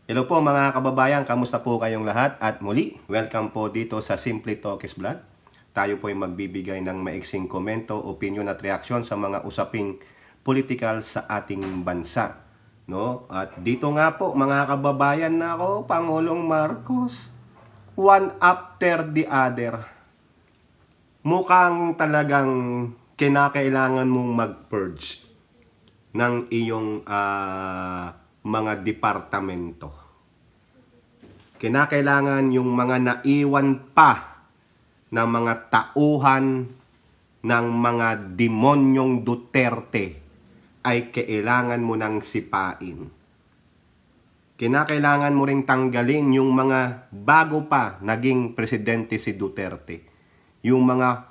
Hello po mga kababayan, kamusta po kayong lahat? At muli, welcome po dito sa Simply Talkies Vlog. Tayo po ay magbibigay ng maiksing komento, opinion at reaksyon sa mga usaping political sa ating bansa. No? At dito nga po mga kababayan na ako, Pangulong Marcos, one after the other. Mukhang talagang kinakailangan mong mag-purge ng iyong mga departamento. Kinakailangan yung mga naiwan pa na mga tauhan ng mga demonyong Duterte ay kailangan mo nang sipain. Kinakailangan mo ring tanggalin yung mga bago pa naging presidente si Duterte. Yung mga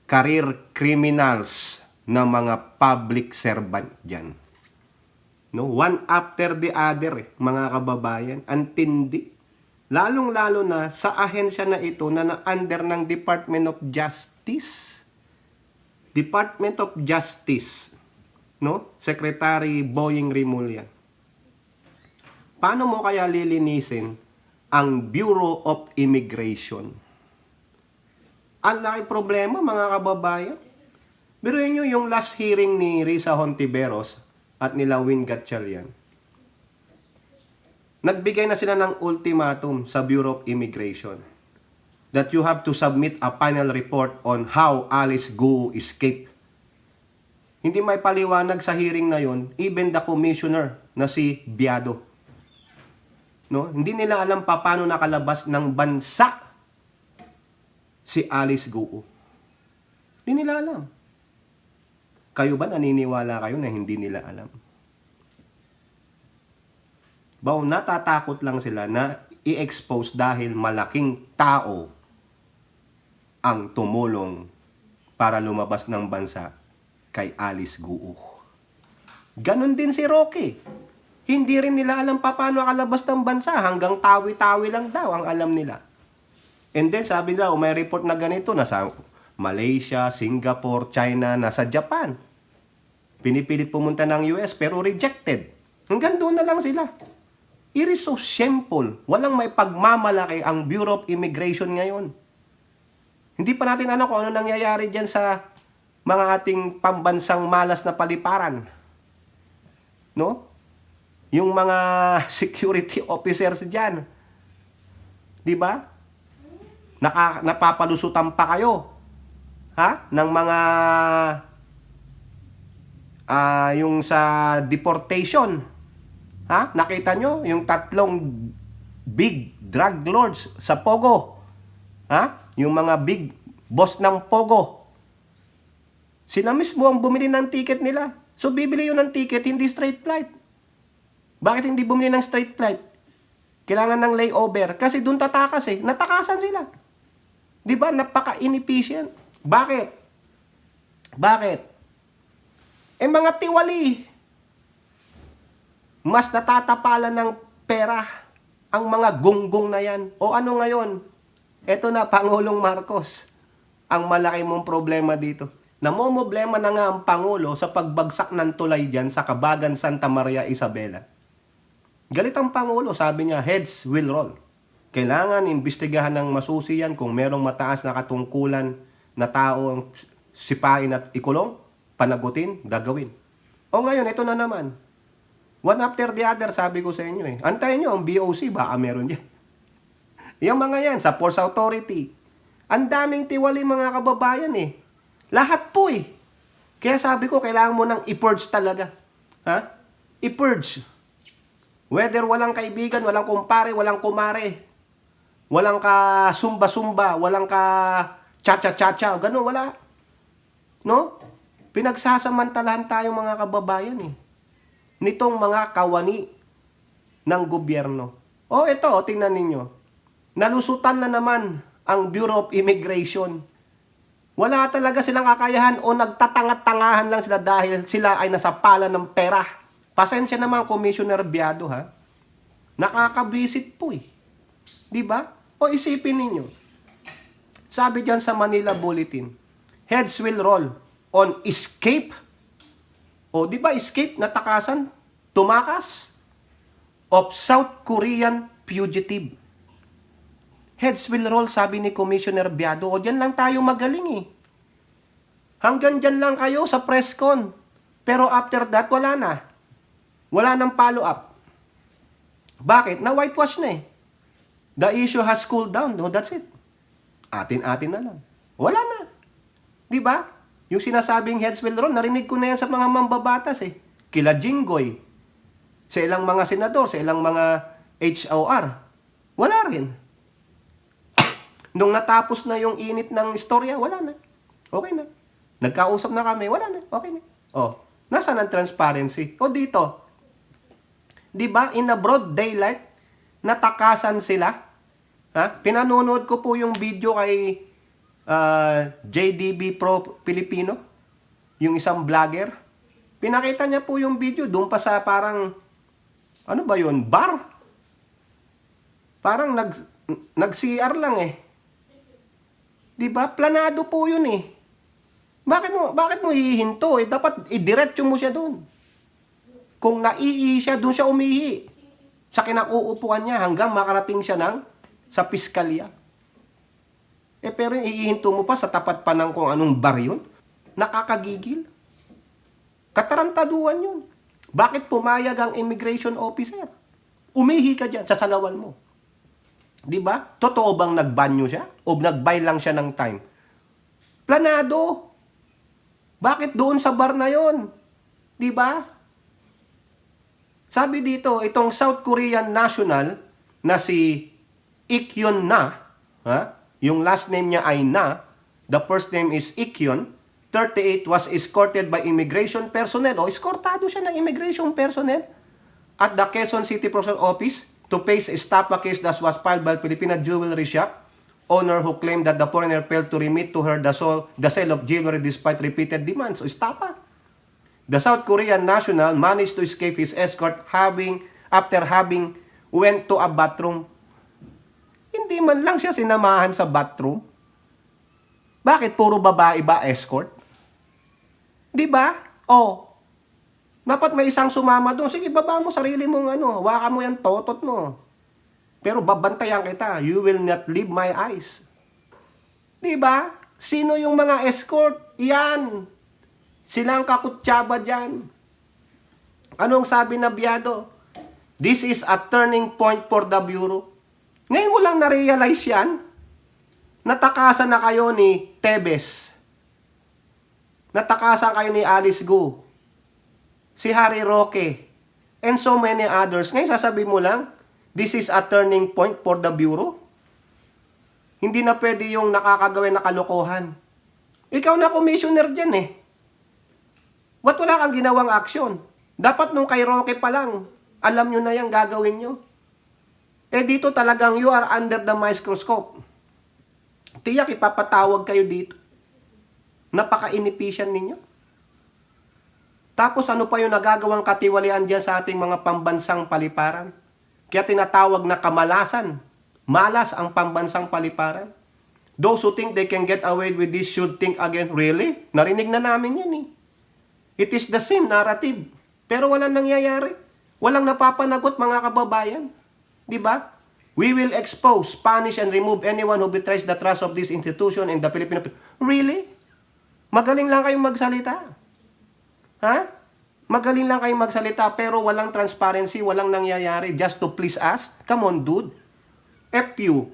career criminals na mga public servant dyan. No? One after the other, mga kababayan. Ang tindi. Lalong-lalo na sa ahensya na ito na under ng Department of Justice. Department of Justice, no? Secretary Boying Rimulya. Paano mo kaya lilinisin ang Bureau of Immigration? Ang laki problema, mga kababayan. Biruin nyo yung last hearing ni Risa Hontiveros at nila Win Gatchalian. Nagbigay na sila ng ultimatum sa Bureau of Immigration that you have to submit a final report on how Alice Guo escaped. Hindi may paliwanag sa hearing na yon, even the commissioner na si Biado. No? Hindi nila alam paano nakalabas ng bansa si Alice Guo. Hindi nila alam. Kayo ba naniniwala kayo na hindi nila alam? Natatakot lang sila na i-expose dahil malaking tao ang tumulong para lumabas ng bansa kay Alice Guo. Ganon din si Roque. Hindi rin nila alam paano akalabas ng bansa. Hanggang tawi-tawi lang daw ang alam nila. And then sabi nila, may report na ganito, nasa Malaysia, Singapore, China, nasa Japan. Pinipilit pumunta ng US pero rejected. Hanggang doon na lang sila. It is so simple. Walang may pagmamalaki ang Bureau of Immigration ngayon. Hindi pa natin alam kung ano nangyayari dyan sa mga ating pambansang malas na paliparan. No? Yung mga security officers dyan. Di ba? Napapalusutan pa kayo. Ha? Ng mga yung sa deportation. Ha? Nakita nyo yung tatlong big drug lords sa Pogo. Ha? Yung mga big boss ng Pogo. Sila mismo ang bumili ng ticket nila. So bibili yun ng ticket, hindi straight flight. Bakit hindi bumili ng straight flight? Kailangan ng layover. Kasi doon tatakas eh. Natakasan sila. Di ba? Napaka-inefficient. Bakit? Bakit? Mga tiwali. Mas natatapalan ng pera ang mga gunggong na yan. O ano ngayon? Eto na, Pangulong Marcos. Ang malaki mong problema dito. Namomblema na nga ang Pangulo sa pagbagsak ng tulay dyan sa Kabagan Santa Maria Isabela. Galit ang Pangulo, sabi niya, heads will roll. Kailangan imbestigahan ng masusi yan kung merong mataas na katungkulan na tao ang sipain at ikulong, panagutin, gagawin. O ngayon, ito na naman. One after the other, sabi ko sa inyo eh. Antayin nyo ang BOC, baka meron dyan. Yung mga yan, sa Force Authority. Ang daming tiwali mga kababayan eh. Lahat po eh. Kaya sabi ko, kailangan mo nang i-purge talaga. Ha? I-purge. Whether walang kaibigan, walang kumpare, walang kumare. Walang ka sumba-sumba, walang ka cha-cha-cha-cha. Ganun, wala. No? Pinagsasamantalahan tayo mga kababayan eh. Nitong mga kawani ng gobyerno. Ito, tingnan ninyo. Nalusutan na naman ang Bureau of Immigration. Wala talaga silang kakayahan o nagtatangat-tangahan lang sila dahil sila ay nasa pala ng pera. Pasensya naman, Commissioner Biado, ha? Nakakabisit po eh. Di ba? Isipin ninyo. Sabi diyan sa Manila Bulletin, heads will roll on escape. Di ba escape, natakasan, tumakas? of South Korean fugitive. Heads will roll, sabi ni Commissioner Biado. O dyan lang tayo magaling eh. Hanggang dyan lang kayo sa press con. Pero after that, wala na. Wala nang follow-up. Bakit? Na-whitewash na eh. The issue has cooled down. No, that's it. Atin-atin na lang. Wala na. Di ba? Yung sinasabing heads will roll, narinig ko na yan sa mga mambabatas eh. Kila Jinggoy. Sa ilang mga senador, sa ilang mga HOR. Wala rin. Nung natapos na yung init ng istorya, wala na. Okay na. Nagkausap na kami, wala na. Okay na. Oh, nasaan ang transparency? O dito, di ba, in a broad daylight, natakasan sila. Ha? Pinanonood ko po yung video kay JDB Pro Filipino, yung isang vlogger. Pinakita niya po yung video doon pa sa parang, ano ba yun, bar? Parang nag-CR lang eh. Di ba? Planado po yun eh. Bakit mo hihinto eh? Dapat idiretso mo siya doon. Kung naiihi siya, doon siya umihi. Sa kinauupuan niya hanggang makarating siya sa piskalya. Eh pero iihinto mo pa sa tapat pa ng kung anong bar yun? Nakakagigil. Katarantaduhan yun. Bakit pumayag ang immigration officer? Umihi ka dyan sa salawal mo. Di ba? Totoo bang nagbanyo siya? O nagbay lang siya ng time? Planado. Bakit doon sa bar na yon? Di ba? Sabi dito, itong South Korean national na si Ikyon Na, ha? Yung last name niya ay Na, the first name is Ikyon, 38, was escorted by immigration personnel. O, eskortado siya ng immigration personnel at the Quezon City Prosecutor's Office to face a estafa case that was filed by Filipina jewelry shop owner who claimed that the foreigner failed to remit to her the sale of jewelry despite repeated demands. So, estafa. The South Korean national managed to escape his escort after having went to a bathroom. Hindi man lang siya sinamahan sa bathroom. Bakit puro babae ba escort? Di ba? Oh. Dapat may isang sumama doon. Sige, baba mo sarili mong waka mo yan totot mo. Pero babantayan kita. You will not leave my eyes. Di ba? Sino yung mga escort? Yan. Silang kakutsaba dyan. Anong sabi na Biado? This is a turning point for the Bureau. Ngayon mo lang na-realize yan. Natakasan na kayo ni Tebes. Natakasan kayo ni Alice Go. Si Harry Roque. And so many others. Ngayon sasabihin mo lang, this is a turning point for the Bureau. Hindi na pwede yung nakakagawin na kalokohan. Ikaw na commissioner dyan eh. Ba't wala kang ginawang aksyon? Dapat nung kay Roque pa lang, alam nyo na yung gagawin nyo. Eh dito talagang you are under the microscope. Tiyak ipapatawag kayo dito. Napaka-inefficient ninyo. Tapos ano pa yung nagagawang katiwalian dyan sa ating mga pambansang paliparan? Kaya tinatawag na kamalasan. Malas ang pambansang paliparan. Those who think they can get away with this should think again. Really? Narinig na namin yan eh. It is the same narrative. Pero walang nangyayari. Walang napapanagot mga kababayan. Di ba? We will expose, punish, and remove anyone who betrays the trust of this institution and the Filipino people. Really? Magaling lang kayong magsalita. Ha? Magaling lang kayong magsalita pero walang transparency, walang nangyayari just to please us? Come on, dude. F you.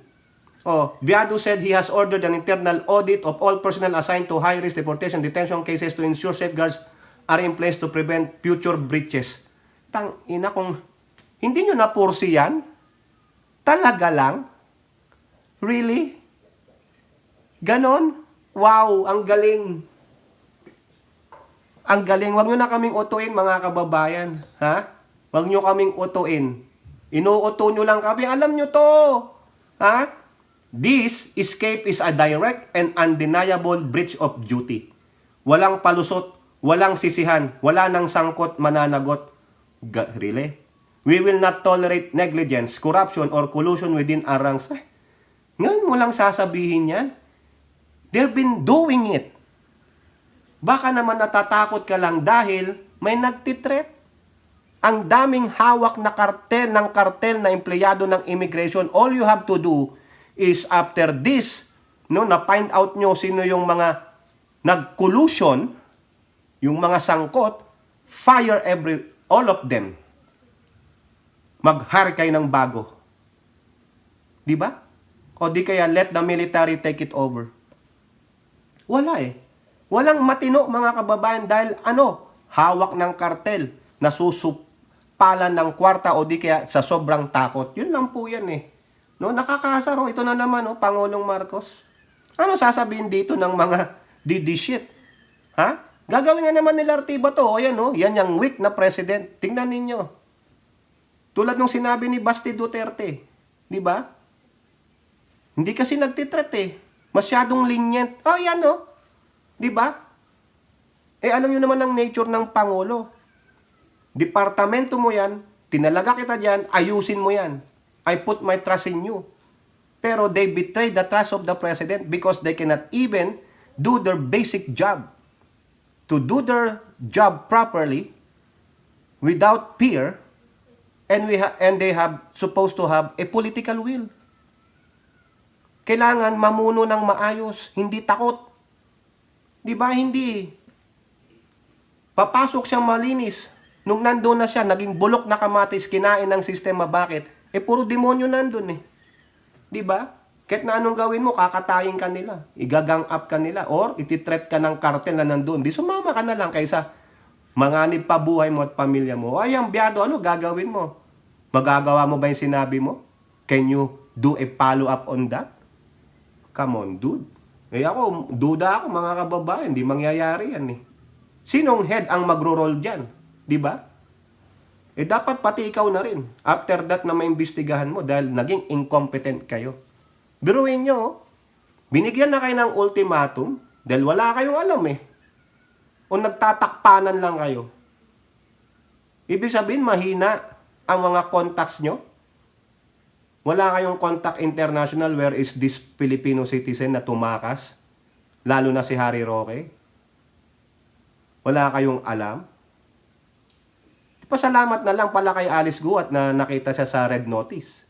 Oh, Biado said he has ordered an internal audit of all personnel assigned to high-risk deportation detention cases to ensure safeguards are in place to prevent future breaches. Tang ina, kung hindi nyo napursi yan, talaga lang? Really? Ganon? Wow, ang galing. Ang galing. Huwag nyo na kaming utuin, mga kababayan. Ha? Huwag nyo kaming utuin. Inuuto nyo lang kami. Alam nyo to. Ha? This escape is a direct and undeniable breach of duty. Walang palusot, walang sisihan, wala nang sangkot, mananagot. Really? We will not tolerate negligence, corruption, or collusion within our ranks. Ngayon mo lang sasabihin yan? They've been doing it. Baka naman natatakot ka lang dahil may nagtitreat. Ang daming hawak na kartel na empleyado ng immigration. All you have to do is after this, no, na find out nyo sino yung mga nag-collusion, yung mga sangkot, fire all of them. Mag-hire kayo ng bago. Di ba? O di kaya let the military take it over. Wala eh. Walang matino mga kababayan dahil hawak ng kartel, nasusupalan ng kwarta o di kaya sa sobrang takot. Yun lang po yan eh. No, nakakasaro. Ito na naman, Pangulong Marcos. Ano sasabihin dito ng mga shit? Ha? Gagawin nga naman nila Artiba to. O yan, yan yung weak na president. Tingnan ninyo. Tulad nung sinabi ni Basti Duterte. Di ba? Hindi kasi nagtitreat eh. Masyadong lenient. Oh, yan di ba? Alam nyo naman ang nature ng Pangulo. Departamento mo yan, tinalaga kita dyan, ayusin mo yan. I put my trust in you. Pero they betray the trust of the President because they cannot even do their basic job. To do their job properly, without fear, and they have supposed to have a political will. Kailangan mamuno ng maayos, hindi takot. Di ba? Hindi. Papasok siyang malinis. Nung nandun na siya, naging bulok na kamatis, kinain ng sistema. Bakit? Puro demonyo nandun eh. Di ba? Kahit na anong gawin mo, kakatayin ka nila. Igagang up ka nila. Or ititreat ka ng kartel na nandun. Di sumama ka na lang kaysa manganib pa buhay mo at pamilya mo. Ay, ang biyado, gagawin mo? Magagawa mo ba yung sinabi mo? Can you do a follow-up on that? Come on, dude. Ako, duda ako mga kababayan. Hindi mangyayari yan eh. Sinong head ang magro-roll dyan? Di ba? Dapat pati ikaw na rin. After that na maimbestigahan mo dahil naging incompetent kayo. Biruin nyo, binigyan na kayo ng ultimatum dahil wala kayong alam eh. O nagtatakpanan lang kayo. Ibig sabihin, mahina ang mga contacts nyo. Wala kayong contact international where is this Filipino citizen na tumakas. Lalo na si Harry Roque. Wala kayong alam. Pasalamat na lang pala kay Alice Guat na nakita siya sa red notice.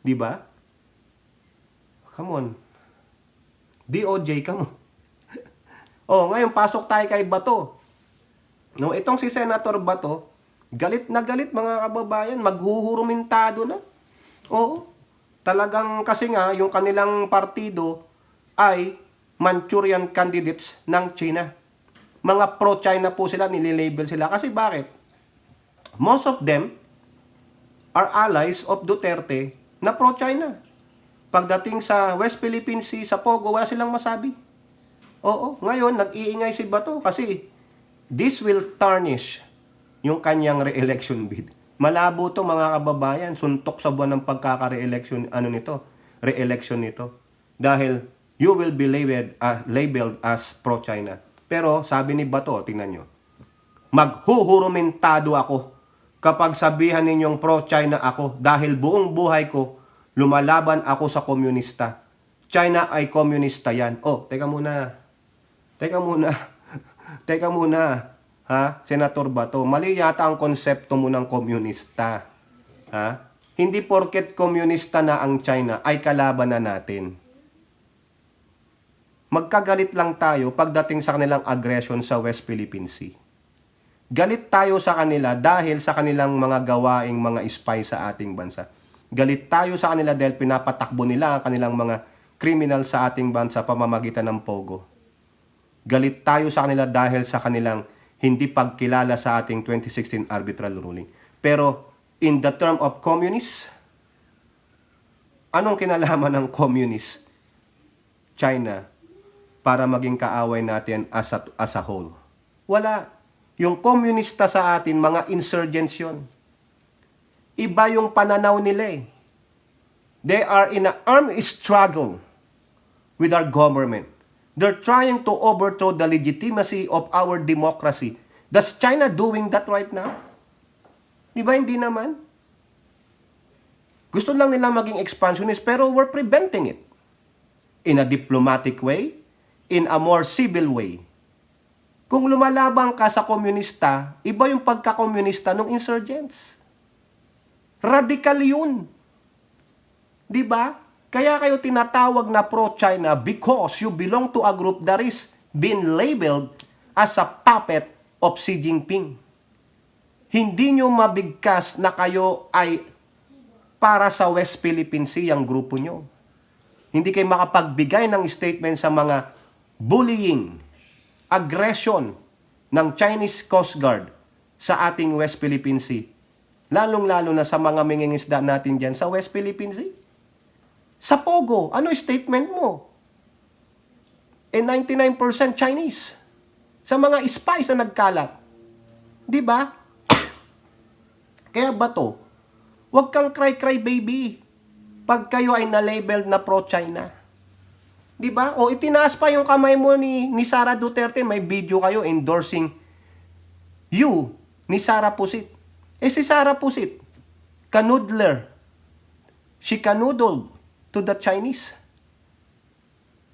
Di ba? Come on. DOJ, come on. Ngayon pasok tayo kay Bato. No, itong si Senator Bato, galit na galit mga kababayan, maghuhurumintado na. Oo. Talagang kasi nga yung kanilang partido ay Manchurian candidates ng China. Mga pro-China po sila, nililabel sila. Kasi bakit? Most of them are allies of Duterte na pro-China. Pagdating sa West Philippine Sea, sa Pogo, wala silang masabi. Oo, ngayon, nag-iingay si Bato kasi this will tarnish yung kanyang re-election bid. Malabo to mga kababayan, suntok sa buwan ng pagkaka-re-election, re-election nito. Dahil you will be labeled as pro-China. Pero sabi ni Bato, tingnan nyo, maghuhurumentado ako kapag sabihan ninyong pro-China ako dahil buong buhay ko, lumalaban ako sa komunista. China ay komunista yan. Teka muna. Teka muna. Ha? Senator Bato, mali yata ang konsepto mo ng komunista. Ha? Hindi porket komunista na ang China ay kalaban na natin. Magkagalit lang tayo pagdating sa kanilang aggression sa West Philippine Sea. Galit tayo sa kanila dahil sa kanilang mga gawaing mga spy sa ating bansa. Galit tayo sa kanila dahil pinapatakbo nila ang kanilang mga criminal sa ating bansa pamamagitan ng Pogo. Galit tayo sa kanila dahil sa kanilang hindi pagkilala sa ating 2016 arbitral ruling. Pero in the term of communists, anong kinalaman ng communist China para maging kaaway natin as a whole? Wala. Yung komunista sa atin, mga insurgents yun. Iba yung pananaw nila eh. They are in an armed struggle with our government. They're trying to overthrow the legitimacy of our democracy. Does China doing that right now? Di ba hindi naman? Gusto lang nila maging expansionist pero we're preventing it. In a diplomatic way, in a more civil way. Kung lumalaban ka sa komunista, iba yung pagka-komunista ng insurgents. Radikal yun. Di ba? Kaya kayo tinatawag na pro-China because you belong to a group that is being labeled as a puppet of Xi Jinping. Hindi nyo mabigkas na kayo ay para sa West Philippine Sea ang grupo nyo. Hindi kayo makapagbigay ng statement sa mga bullying, aggression ng Chinese Coast Guard sa ating West Philippine Sea. Lalong-lalo na sa mga mingingisda natin dyan sa West Philippine Sea. Sa Pogo, ano statement mo? 99% Chinese. Sa mga spies na nagkalat. Di ba? Kaya ba to? Huwag kang cry-cry baby pag kayo ay na-labeled na pro-China. Di ba? O itinaas pa yung kamay mo ni Sara Duterte, may video kayo endorsing you ni Sara Pusit. Si Sara Pusit, kanudler. She canoodled to the Chinese.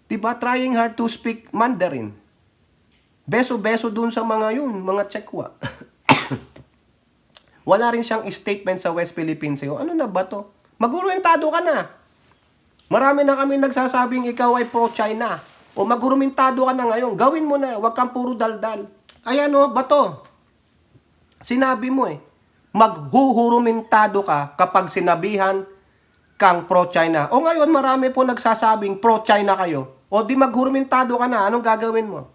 Di ba? Trying hard to speak Mandarin. Beso-beso dun sa mga yun, mga Chekwa. Wala rin siyang statement sa West Philippine Sea. Ano na ba to? Magurumintado ka na. Marami na kami nagsasabing ikaw ay pro-China. O magurumintado ka na ngayon. Gawin mo na. Huwag kang puro daldal. Ayan o, bato. Sinabi mo maghuhurumintado ka kapag sinabihan kang pro-China. O ngayon, marami po nagsasabing pro-China kayo. O di maghurumintado ka na. Anong gagawin mo?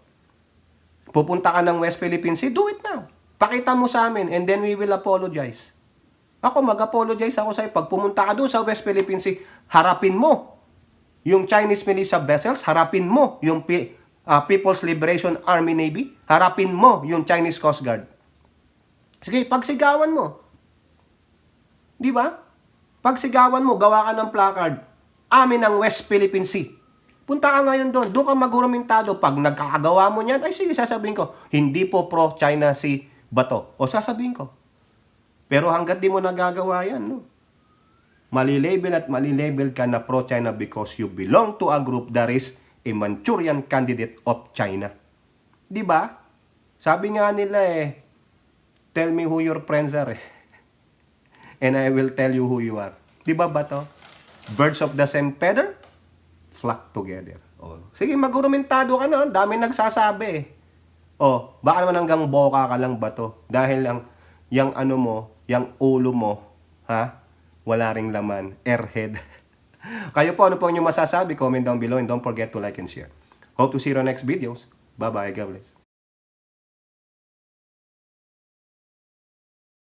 Pupunta ka ng West Philippine Sea? Do it now. Pakita mo sa amin and then we will apologize. Ako, mag-apologize ako sa'yo. Pag pumunta ka doon sa West Philippine Sea, harapin mo yung Chinese militia vessels, harapin mo yung People's Liberation Army Navy, harapin mo yung Chinese Coast Guard. Sige, pagsigawan mo. Di ba? Pagsigawan mo, gawa ka ng placard, amin ang West Philippine Sea. Punta ka ngayon doon, doon ka magurumintado. Pag nagkakagawa mo niyan, ay sige, sasabihin ko, hindi po pro-China si Bato. O sasabihin ko. Pero hanggat di mo nagagawa yan, no? Malilabel at malilabel ka na pro-China because you belong to a group that is a Manchurian candidate of China. Di ba? Sabi nga nila tell me who your friends are and I will tell you who you are. Di ba Bato? Birds of the same feather flock together. Oh. Sige, magurumentado ka na. Dami nagsasabi baka naman hanggang boka ka lang Bato. Dahil yung ano mo, yung ulo mo, wala ring laman. Airhead. Kayo po, ano po inyong masasabi? Comment down below and don't forget to like and share. Hope to see you on next videos. Bye-bye. God bless.